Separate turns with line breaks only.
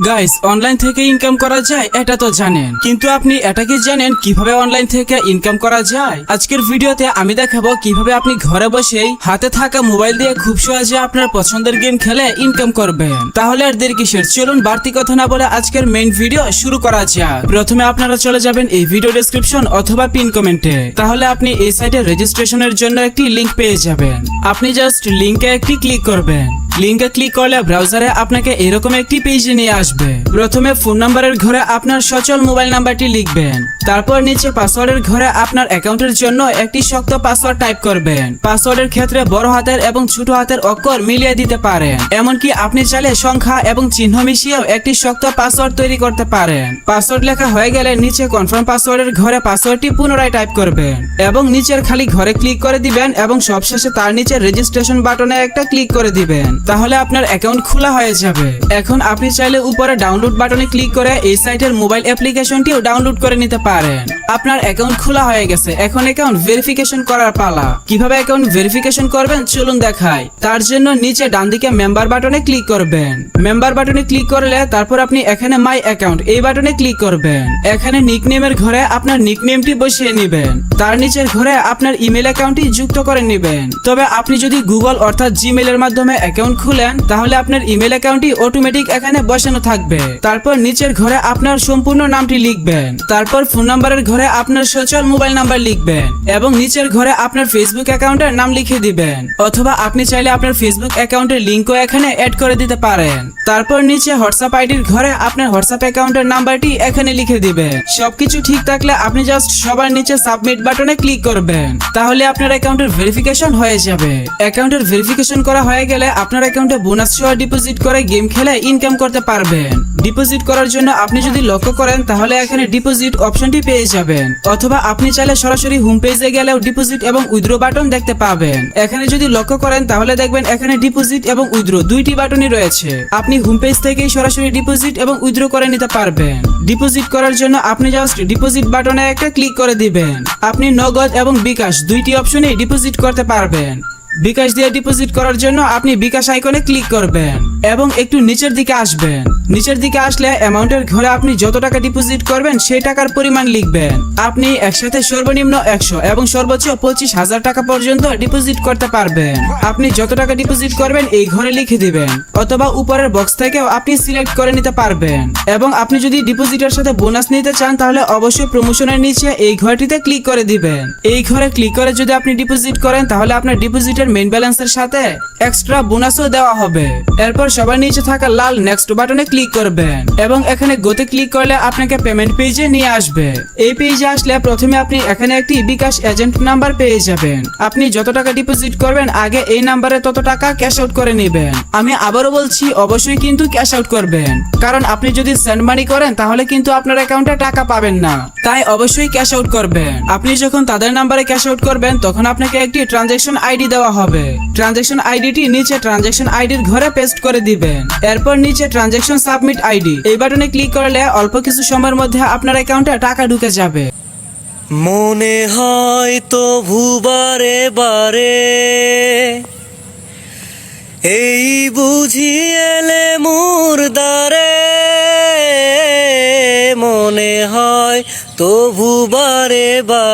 Guys, online থেকে income করা যায় এটা তো জানেন, কিন্তু আপনি এটা কি জানেন কিভাবে অনলাইন থেকে ইনকাম করা যায়? আজকের ভিডিওতে আমি দেখাবো কিভাবে আপনি ঘরে বসেই হাতে থাকা মোবাইল দিয়ে খুব সহজে আপনার পছন্দের গেম খেলে ইনকাম করবেন। তাহলে আর দেরি কিসের, চলুন বাড়তি কথা না বলে আজকের মেইন ভিডিও শুরু করা যাক। প্রথমে আপনারা চলে যাবেন এই ভিডিও ডেসক্রিপশন অথবা পিন কমেন্টে। তাহলে আপনি এই সাইটে রেজিস্ট্রেশনের জন্য একটি লিংক পেয়ে যাবেন। আপনি জাস্ট লিংকে একটি ক্লিক করবেন। লিংকে ক্লিক করলে ব্রাউজারে আপনাকে এরকম একটি পেজে নিয়ে আসবে। প্রথমে ফোন নাম্বারের ঘরে আপনার সচল মোবাইল নাম্বারটি লিখবেন। তারপর নিচে পাসওয়ার্ডের ঘরে আপনার অ্যাকাউন্টের জন্য একটি শক্ত পাসওয়ার্ড টাইপ করবেন। পাসওয়ার্ডের ক্ষেত্রে বড় হাতের এবং ছোট হাতের অক্ষর মিলিয়ে দিতে পারেন। এমনকি আপনি চাইলে সংখ্যা এবং চিহ্ন মিশিয়েও একটি শক্ত পাসওয়ার্ড তৈরি করতে পারেন। পাসওয়ার্ড লেখা হয়ে গেলে নিচে কনফার্ম পাসওয়ার্ডের ঘরে পাসওয়ার্ডটি পুনরায় টাইপ করবেন এবং নিচের খালি ঘরে ক্লিক করে দিবেন এবং সবশেষে তার নিচে রেজিস্ট্রেশন বাটনে একটা ক্লিক করে দিবেন। তাহলে আপনার অ্যাকাউন্ট খোলা হয়ে যাবে। এখন আপনি চাইলে উপরে ডাউনলোড বাটনে ক্লিক করে এই সাইটের মোবাইল অ্যাপ্লিকেশনটিও ডাউনলোড করে নিতে পারেন। আপনার অ্যাকাউন্ট খোলা হয়ে গেছে, এখন অ্যাকাউন্ট ভেরিফিকেশন করার পালা। কিভাবে অ্যাকাউন্ট ভেরিফিকেশন করবেন চলুন দেখাই। তার জন্য নিচে ডান দিকে মেম্বার বাটনে ক্লিক করবেন। মেম্বার বাটনে ক্লিক করলে তারপর আপনি এখানে মাই অ্যাকাউন্ট এই বাটনে ক্লিক করবেন। এখানে নিকনেমের ঘরে আপনার নিকনেমটি বসিয়ে নেবেন। তার নিচের ঘরে আপনার ইমেল অ্যাকাউন্টটি যুক্ত করে নেবেন। তবে আপনি যদি গুগল অর্থাৎ জিমেইলের মাধ্যমে অ্যাকাউন্ট খুলেন তাহলে আপনার ইমেল অ্যাকাউন্টটি অটোমেটিক এখানে বসানো থাকবে। তারপর নিচের ঘরে আপনার সম্পূর্ণ নামটি লিখবেন। তারপর ফোন নাম্বারের ঘরে আপনার সচল মোবাইল নাম্বার লিখবেন এবং নিচের ঘরে আপনার ফেসবুক অ্যাকাউন্টের নাম লিখে দিবেন। অথবা আপনি চাইলে আপনার ফেসবুক অ্যাকাউন্টের লিংকও এখানে অ্যাড করে দিতে পারেন। তারপর নিচে হোয়াটসঅ্যাপ আইডির ঘরে আপনার হোয়াটসঅ্যাপ অ্যাকাউন্টের নাম্বারটি এখানে লিখে দিবেন। সবকিছু ঠিক থাকলে আপনি জাস্ট সবার নিচে সাবমিট বাটনে ক্লিক করবেন। তাহলে আপনার অ্যাকাউন্টের ভেরিফিকেশন হয়ে যাবে। অ্যাকাউন্টের ভেরিফিকেশন করা হয়ে গেলে আপনার অ্যাকাউন্টে বোনাস সহ ডিপোজিট করে গেম খেলে ইনকাম করতে পারবেন। ডিপোজিট করার জন্য আপনি যদি লক্ষ্য করেন তাহলে এখানে ডিপোজিট অপশনটি পেয়ে যাবেন। অথবা আপনি চাইলে সরাসরি হোম পেজে গেলেও ডিপোজিট এবং উইথড্র বাটন দেখতে পাবেন। এখানে যদি লক্ষ্য করেন তাহলে দেখবেন এখানে ডিপোজিট এবং উইথড্র দুইটি বাটনই রয়েছে। আপনি হোম পেজ থেকেই সরাসরি ডিপোজিট এবং উইথড্র করে নিতে পারবেন। ডিপোজিট করার জন্য আপনি জাস্ট ডিপোজিট বাটনে একটা ক্লিক করে দিবেন। আপনি নগদ এবং বিকাশ দুইটি অপশনেই ডিপোজিট করতে পারবেন। বিকাশ দিয়ে ডিপোজিট করার জন্য আপনি বিকাশ আইকনে ক্লিক করবেন এবং একটু নিচের দিকে আসবেন। নিচের দিকে আসলে অ্যামাউন্টের ঘরে আপনি যত টাকা ডিপোজিট করবেন সেই টাকার পরিমাণ লিখবেন। আপনি একসাথে সর্বনিম্ন 100 এবং সর্বোচ্চ 25,000 টাকা পর্যন্ত ডিপোজিট করতে পারবেন। আপনি যত টাকা ডিপোজিট করবেন এই ঘরে লিখে দিবেন অথবা উপরের বক্স থেকেও আপনি সিলেক্ট করে নিতে পারবেন। এবং আপনি যদি ডিপোজিটের সাথে বোনাস নিতে চান তাহলে অবশ্যই প্রমোশনের নিচে এই ঘরটিতে ক্লিক করে দিবেন। এই ঘরে ক্লিক করে যদি আপনি ডিপোজিট করেন তাহলে আপনার ডিপোজিটের মেইন ব্যালেন্সের সাথে এক্সট্রা বোনাসও দেওয়া হবে। এরপর সবার নিচে থাকা লাল নেক্সট বাটনে ক্লিক করবেন এবং এখানে গোতে ক্লিক করলে আপনাকে পেমেন্ট পেজে নিয়ে আসবে। এই পেজে আসলে প্রথমে আপনি এখানে একটি বিকাশ এজেন্ট নাম্বার পেয়ে যাবেন। আপনি যত টাকা ডিপোজিট করবেন আগে এই নাম্বারে তত টাকা ক্যাশ আউট করে নেবেন। আমি আবারও বলছি অবশ্যই কিন্তু ক্যাশ আউট করবেন, কারণ আপনি যদি সেন্ড মানি করেন তাহলে কিন্তু আপনার অ্যাকাউন্টে টাকা পাবেন না। তাই অবশ্যই ক্যাশ আউট করবেন। আপনি যখন তাদের নাম্বারে ক্যাশ আউট করবেন তখন আপনাকে একটি ট্রানজাকশন আইডি দেওয়া হবে। ট্রানজাকশন আইডিটি নিচে ট্রানজাকশন আইডির ঘরে পেস্ট করে দিবেন। এরপর নিচে ট্রানজাকশন সাবমিট আইডি এই বাটনে ক্লিক করলে অল্প কিছু সময়ের মধ্যে আপনার অ্যাকাউন্টে টাকা ঢুকে যাবে।
মনে হয় তো ভুবারে বারে এই বুঝি এলে মুরদারে, মনে হয় তো ভুবারে বারে।